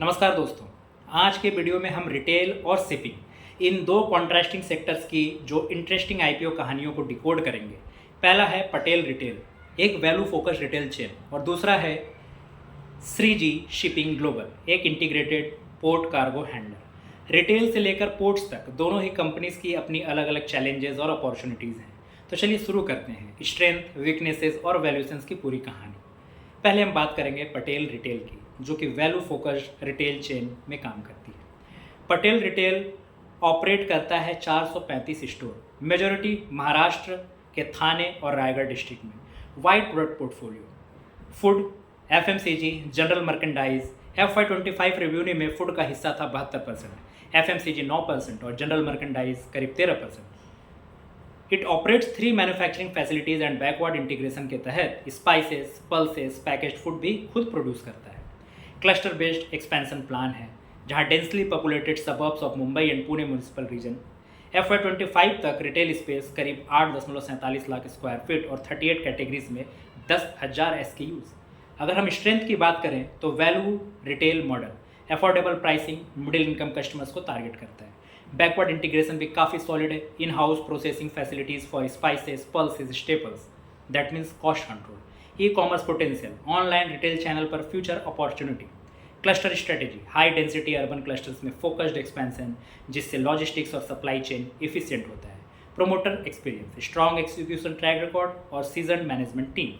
नमस्कार दोस्तों। आज के वीडियो में हम रिटेल और शिपिंग इन दो कॉन्ट्रास्टिंग सेक्टर्स की जो इंटरेस्टिंग आईपीओ कहानियों को डिकोड करेंगे। पहला है पटेल रिटेल, एक वैल्यू फोकस रिटेल चेन, और दूसरा है श्रीजी शिपिंग ग्लोबल, एक integrated port cargo handler. Retail से लेकर पोर्ट्स तक दोनों ही कंपनीज की अपनी अलग अलग चैलेंजेस और अपॉर्चुनिटीज़ हैं। तो चलिए शुरू करते हैं स्ट्रेंथ, वीकनेसेस और वैल्यूएशंस की पूरी कहानी। पहले हम बात करेंगे पटेल रिटेल की, जो कि वैल्यू फोकस्ड रिटेल चेन में काम करती है। पटेल रिटेल ऑपरेट करता है 435 स्टोर, मेजॉरिटी महाराष्ट्र के थाने और रायगढ़ डिस्ट्रिक्ट में। Wide product portfolio, food, FMCG, general merchandise. FY25 revenue में फूड का हिस्सा था 72%, एफएमसीजी 9% और जनरल मर्केंडाइज करीब 13%। It operates 3 manufacturing facilities and backward integration के तहत स्पाइसेस, पल्सेस, पैकेज्ड फूड भी खुद प्रोड्यूस करता है। क्लस्टर बेस्ड एक्सपेंशन प्लान है, जहां densely populated suburbs of Mumbai and Pune municipal region. FY25 तक रिटेल स्पेस करीब 8.47 लाख स्क्वायर फीट और 38 कैटेगरीज में 10,000 SKUs। अगर हम स्ट्रेंथ की बात करें तो value retail model affordable pricing, middle income customers को टारगेट करता है। बैकवर्ड इंटीग्रेशन भी काफ़ी सॉलिड है, in house processing facilities for spices, pulses, staples, that means cost control. E commerce potential, online retail channel पर future opportunity. Cluster strategy, high density urban clusters में focused expansion, जिससे logistics और supply chain efficient होता है। Promoter experience, strong execution track record और season management team.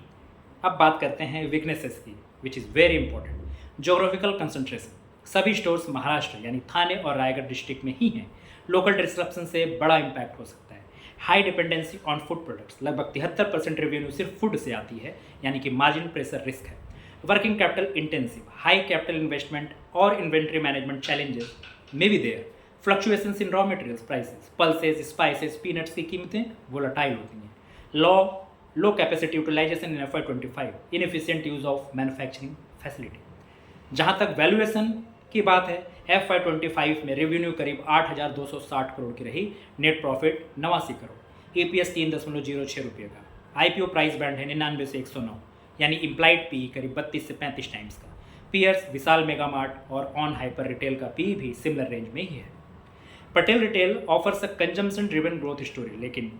अब बात करते हैं वीकनेसेस की, which is very important. Geographical concentration, सभी स्टोर्स महाराष्ट्र यानी थाने और रायगढ़ डिस्ट्रिक्ट में ही हैं। लोकल डिस्ट्रप्शन से बड़ा इम्पैक्ट हो सकता है। High dependency on food products, लगभग 73% रेवेन्यू सिर्फ फूड से आती है, यानी कि मार्जिन प्रेशर रिस्क है। Working capital intensive, high capital investment और inventory management challenges may be there. Fluctuations in raw materials prices, pulses, spices, peanuts की कीमतें वोलेटाइल होती हैं। Low capacity utilisation in FY25, inefficient use of manufacturing facility. जहाँ तक valuation की बात है, FY25 में रेवेन्यू करीब 8,260 करोड़ की रही, नेट प्रॉफिट 89 करोड़, EPS 3.06 रुपये का। IPO प्राइस बैंड है 99 से 109, यानी इम्प्लाइड पी करीब 32 से 35 टाइम्स का। पीयर्स, विशाल मेगामार्ट और ऑन हाइपर रिटेल का पी भी सिमिलर रेंज में ही है। Patel retail offers a consumption driven growth story, लेकिन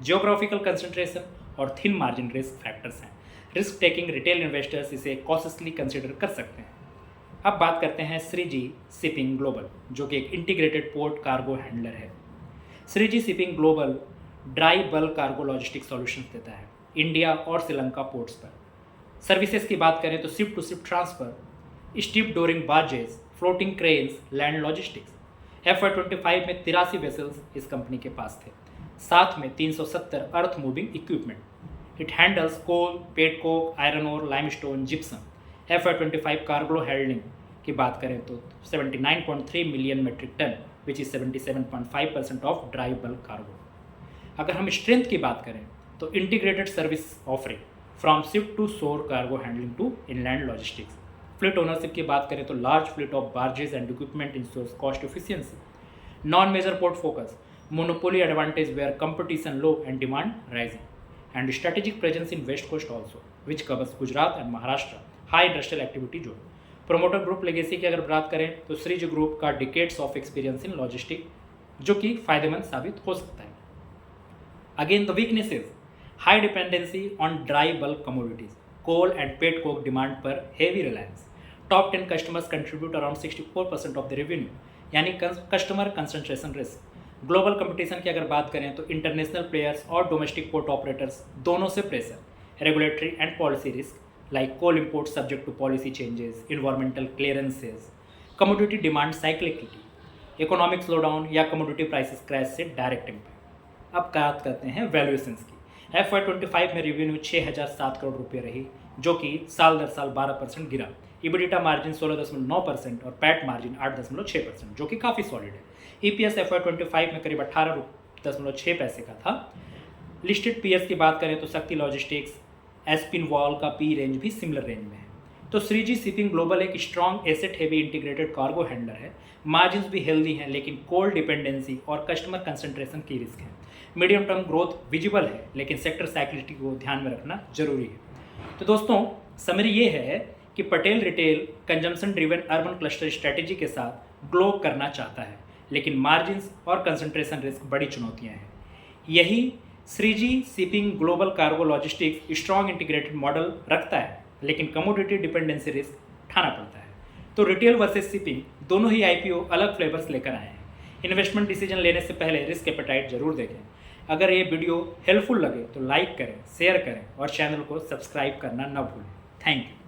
जियोग्राफिकल कंसंट्रेशन और थिन मार्जिन रिस्क फैक्टर्स हैं। रिस्क टेकिंग रिटेल इन्वेस्टर्स इसे कॉशियसली कंसिडर कर सकते हैं। अब बात करते हैं श्रीजी शिपिंग ग्लोबल, जो कि एक इंटीग्रेटेड पोर्ट कार्गो हैंडलर है। Shreeji shipping global dry bulk cargo logistic solutions देता है इंडिया और श्रीलंका पोर्ट्स पर। सर्विसेज की बात करें तो ship to ship transfer, stevedoring barges, floating cranes, land logistics. FY25 में 83 वेसल्स इस कंपनी के पास थे, साथ में 370 earth moving equipment. It handles coal, pet coke, iron ore, limestone, gypsum. FY25 cargo handling की बात करें तो 79.3 million metric tonne, which is 77.5% of dry bulk cargo. अगर हम स्ट्रेंथ की बात करें तो integrated service offering from ship to shore cargo handling to inland logistics. Fleet ownership की बात करें तो large fleet of barges and equipment ensures cost efficiency. Non major port focus, monopoly advantage where competition low and demand rising, and strategic presence in west coast also, which covers Gujarat and Maharashtra, high industrial activity zone. Promoter group legacy की अगर बात करें तो Shreeji group का decades of experience in logistic, जो कि फायदेमंद साबित हो सकता है। Again the weaknesses, high dependency on dry bulk commodities, coal and pet coke demand पर heavy reliance. Top 10 customers contribute around 64% of the revenue, यानी customer concentration risk. Global competition की अगर बात करें तो इंटरनेशनल प्लेयर्स और डोमेस्टिक पोर्ट ऑपरेटर्स दोनों से pressure. Regulatory and policy risk like coal import subject to policy changes, environmental clearances, commodity demand cyclicality, economic slowdown या कमोडिटी प्राइसेस क्रैश से डायरेक्ट इम्पैक्ट। अब बात करते हैं वैल्यूएशंस की। FY25 में रेवेन्यू 6,007 करोड़ रुपये रही, जो कि साल दर साल 12% गिरा। इबिडिटा मार्जिन 16.9% और पैट मार्जिन 8.6%, जो कि काफ़ी सॉलिड है। EPS FY25 में करीब 18.6 पैसे का था। लिस्टेड पीयर्स की बात करें तो शक्ति लॉजिस्टिक्स, एस्पिन वॉल का पी रेंज भी सिमिलर रेंज में है। तो श्रीजी शिपिंग ग्लोबल एक strong asset heavy integrated cargo handler है। मार्जिन्स भी हेल्दी हैं, लेकिन कोल डिपेंडेंसी और कस्टमर कंसंट्रेशन की रिस्क है। मीडियम टर्म ग्रोथ विजिबल है, लेकिन सेक्टर साइक्लिसिटी को ध्यान में रखना जरूरी है। तो दोस्तों, समरी ये है कि Patel retail consumption driven urban cluster strategy के साथ ग्लो करना चाहता है, लेकिन मार्जिन्स और कंसंट्रेशन रिस्क बड़ी चुनौतियां हैं। यही Shreeji shipping global cargo logistics strong integrated model रखता है, लेकिन कमोडिटी डिपेंडेंसी रिस्क उठाना पड़ता है। तो रिटेल वर्सेस शिपिंग दोनों ही आईपीओ अलग फ्लेवर्स लेकर आए हैं। इन्वेस्टमेंट डिसीजन लेने से पहले रिस्क एपेटाइट जरूर देखें। अगर ये वीडियो हेल्पफुल लगे तो लाइक करें, शेयर करें और चैनल को सब्सक्राइब करना न भूलें। Thank you.